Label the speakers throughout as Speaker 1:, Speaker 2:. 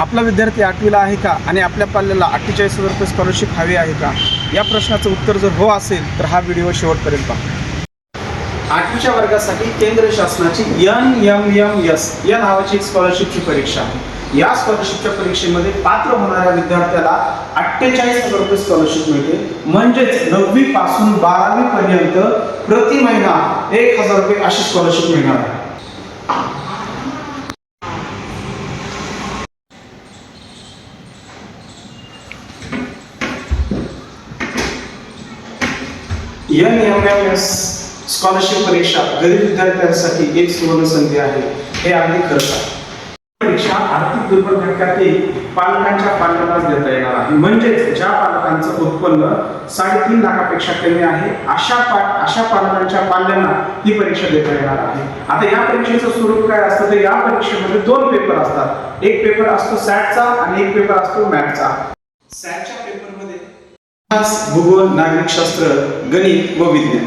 Speaker 1: आपला विद्यार्थी 8वीला आहे का आणि आपल्या पाल्याला 48,000 रुपये स्कॉलरशिप हवी आहे का? या प्रश्नाचं उत्तर जर हो असेल तर हा व्हिडिओ शेवटपर्यंत पहा। 8वीच्या वर्गासाठी केंद्र शासनाची NMMS या नावाची एक स्कॉलरशिपची परीक्षा आहे। या स्कॉलरशिपच्या परीक्षेमध्ये पात्र होणाऱ्या विद्यार्थ्याला 48,000 रुपये स्कॉलरशिप मिळते। म्हणजेच 9वी पासून 12वी पर्यंत प्रति महिना 1,000 रुपये अशी स्कॉलरशिप मिळणार आहे। NMMS स्कॉलरशिप परीक्षा गरीब विद्यार्थ्यांसाठी एक सुवर्ण संधी आहे, हे अगदी खरंच आहे। परीक्षा आर्थिक दुर्बल घटकातील पालकांच्या पाल्याला देता येणार आहे। म्हणजेच ज्या पालकांचं उत्पन्न 3.5 लाखापेक्षा कमी आहे अशा पालकांच्या पाल्यांना ही परीक्षा देता येणार आहे। आता या परीक्षेचं स्वरूप काय असतं तर या परीक्षेमध्ये 2 पेपर असतात। एक पेपर असतो सॅटचा आणि एक पेपर असतो मॅथचा। सॅटच्या पेपरमध्ये भूगोल, नागरिकशास्त्र, गणित व विज्ञान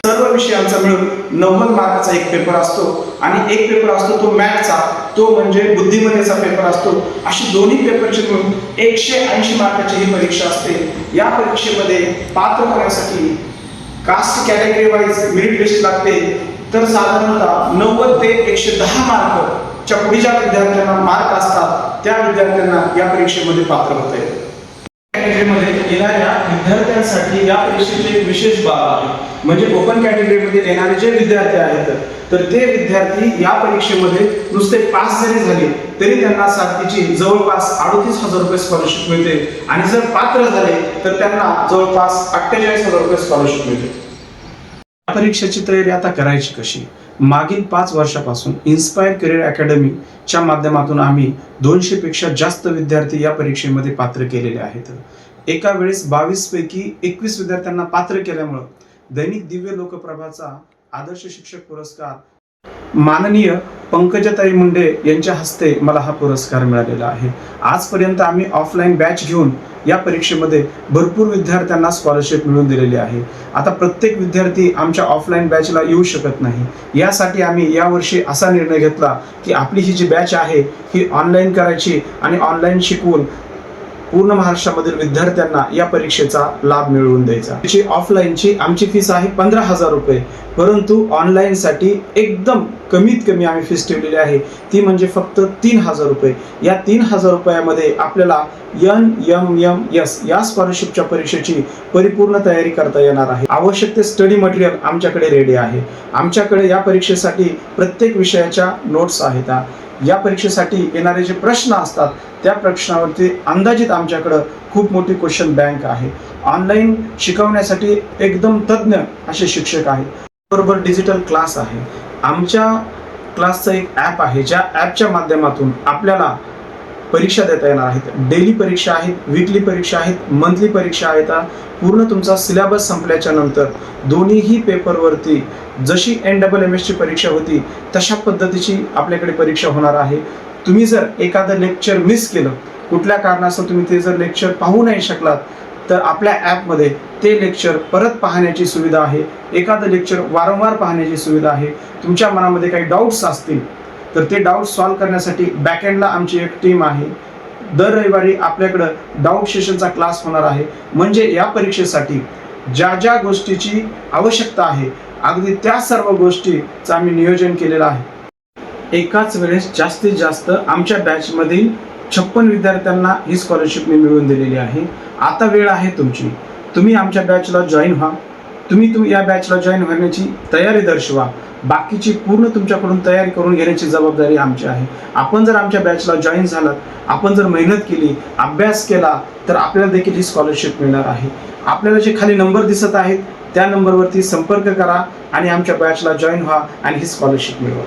Speaker 1: सर्व विषयांचा मिळून 90 मार्काचा एक पेपर असतो आणि एक पेपर असतो तो मॅथचा, तो म्हणजे बुद्धिमत्तेचा पेपर असतो। अशी दोन्ही पेपरचे मिळून 180 मार्काची ही परीक्षा असते। या परीक्षेमध्ये पात्र होण्यासाठी caste category wise merit list लागते, तर साधारणतः 90 ते 110 मार्कच्या पुढे ज्या विद्यार्थ्यांना मार्क असतात त्या विद्यार्थ्यांना या परीक्षेमध्ये पात्र होता येते। कॅटेगरीमध्ये येणाऱ्या विद्यार्थ्यांसाठी या परीक्षेची एक विशेष बाब आहे, म्हणजे ओपन कॅटेगरीमध्ये येणारे जे विद्यार्थी आहेत तर ते विद्यार्थी या परीक्षेमध्ये नुसते पास जरी झाले तरी त्यांना सातवीची जवळपास 38,000 रुपये स्कॉलरशिप मिळते आणि जर पात्र झाले तर त्यांना जवळपास 48,000 रुपये स्कॉलरशिप मिळते। परीक्षेची तयारी आता करायची कशी? मागील 5 वर्षापासून इन्स्पायर करिअर अकॅडमीच्या माध्यमातून आम्ही 200 पेक्षा जास्त विद्यार्थी या परीक्षेमध्ये पात्र केलेले आहेत। एका वेळेस 22 पैकी 21 विद्यार्थ्यांना पात्र केल्यामुळे दैनिक दिव्य लोकप्रभाचा आदर्श शिक्षक पुरस्कार माननीय पंकजाताई मुंडे यांच्या हस्ते मला हा पुरस्कार मिळालेला आहे। आजपर्यंत आम्ही ऑफलाईन बॅच घेऊन या परीक्षेमध्ये भरपूर विद्यार्थ्यांना स्कॉलरशिप मिळवून दिलेली आहे। आता प्रत्येक विद्यार्थी आमच्या ऑफलाईन बॅचला येऊ शकत नाही, यासाठी आम्ही यावर्षी असा निर्णय घेतला की आपली ही जी बॅच आहे ही ऑनलाईन करायची आणि ऑनलाईन शिकवून पूर्ण महाराष्ट्रामधील विद्यार्थ्यांना या परीक्षेचा लाभ मिळवून द्यायचा। ऑफलाईनची आमची फीस आहे 15,000 रुपये, परंतु ऑनलाईनसाठी एकदम कमीत कमी आम्ही फीस ठेवलेली आहे, ती म्हणजे फक्त 3,000 रुपये। या 3,000 रुपयामध्ये आपल्याला NMMS या स्कॉलरशिपच्या परीक्षेची परिपूर्ण तयारी करता येणार आहे। आवश्यक ते स्टडी मटेरियल आमच्याकडे रेडी आहे। आमच्याकडे या परीक्षेसाठी प्रत्येक विषयाच्या नोट्स आहेत। या परीक्षेसाठी येणारे जे प्रश्न असतात त्या प्रश्नावरती अंदाजित आमच्याकडे खूप मोठी क्वेश्चन बँक आहे। ऑनलाईन शिकवण्यासाठी एकदम तज्ञ असे शिक्षक आहेत, बरोबर डिजिटल क्लास आहे। आमच्या क्लासचं एक ॲप आहे, ज्या ॲपच्या माध्यमातून आपल्याला परीक्षा देता येणार आहेत। डेली परीक्षा आहेत, वीकली परीक्षा आहेत, मंथली परीक्षा आहेत। पूर्ण तुमचा सिलेबस संपल्याच्या नंतर दोन्हीही पेपरवरती जशी NMMS ची परीक्षा होती तशा पद्धतीची आपल्याकडे परीक्षा होणार आहे। तुम्ही जर एखादं लेक्चर मिस केलं, कुठल्या कारणास्तव तुम्ही ते जर लेक्चर पाहू नाही शकलात, तर आपल्या ॲपमध्ये ते लेक्चर परत पाहण्याची सुविधा आहे। एखादं लेक्चर वारंवार पाहण्याची सुविधा आहे। तुमच्या मनामध्ये काही डाऊट्स असतील तर ते डाऊट सॉल्व्ह करण्यासाठी बॅकएंडला आमची एक टीम आहे। दर रविवारी आपल्याकडे डाऊट सेशनचा क्लास होणार आहे। म्हणजे या परीक्षेसाठी ज्या ज्या गोष्टीची आवश्यकता आहे अगदी त्या सर्व गोष्टीचं आम्ही नियोजन केलेलं आहे। एकाच वेळेस जास्तीत जास्त आमच्या बॅचमधील 56 विद्यार्थ्यांना ही स्कॉलरशिप मी मिळवून दिलेली आहे। आता वेळ आहे तुमची, तुम्ही आमच्या बॅचला जॉईन व्हा। तुम्ही या बॅचला जॉईन होण्याची तयारी दर्शवा। बाकीची पूर्ण तुमच्याकडून तयारी करून घेण्याची जबाबदारी आमची आहे। आपण जर आमच्या बॅचला जॉईन झालात, आपण जर मेहनत केली, अभ्यास केला, तर आपल्याला देखील ही स्कॉलरशिप मिळणार आहे। आपल्याला जे खाली नंबर दिसत आहेत त्या नंबरवरती संपर्क करा आणि आमच्या बॅचला जॉईन व्हा आणि ही स्कॉलरशिप मिळवा।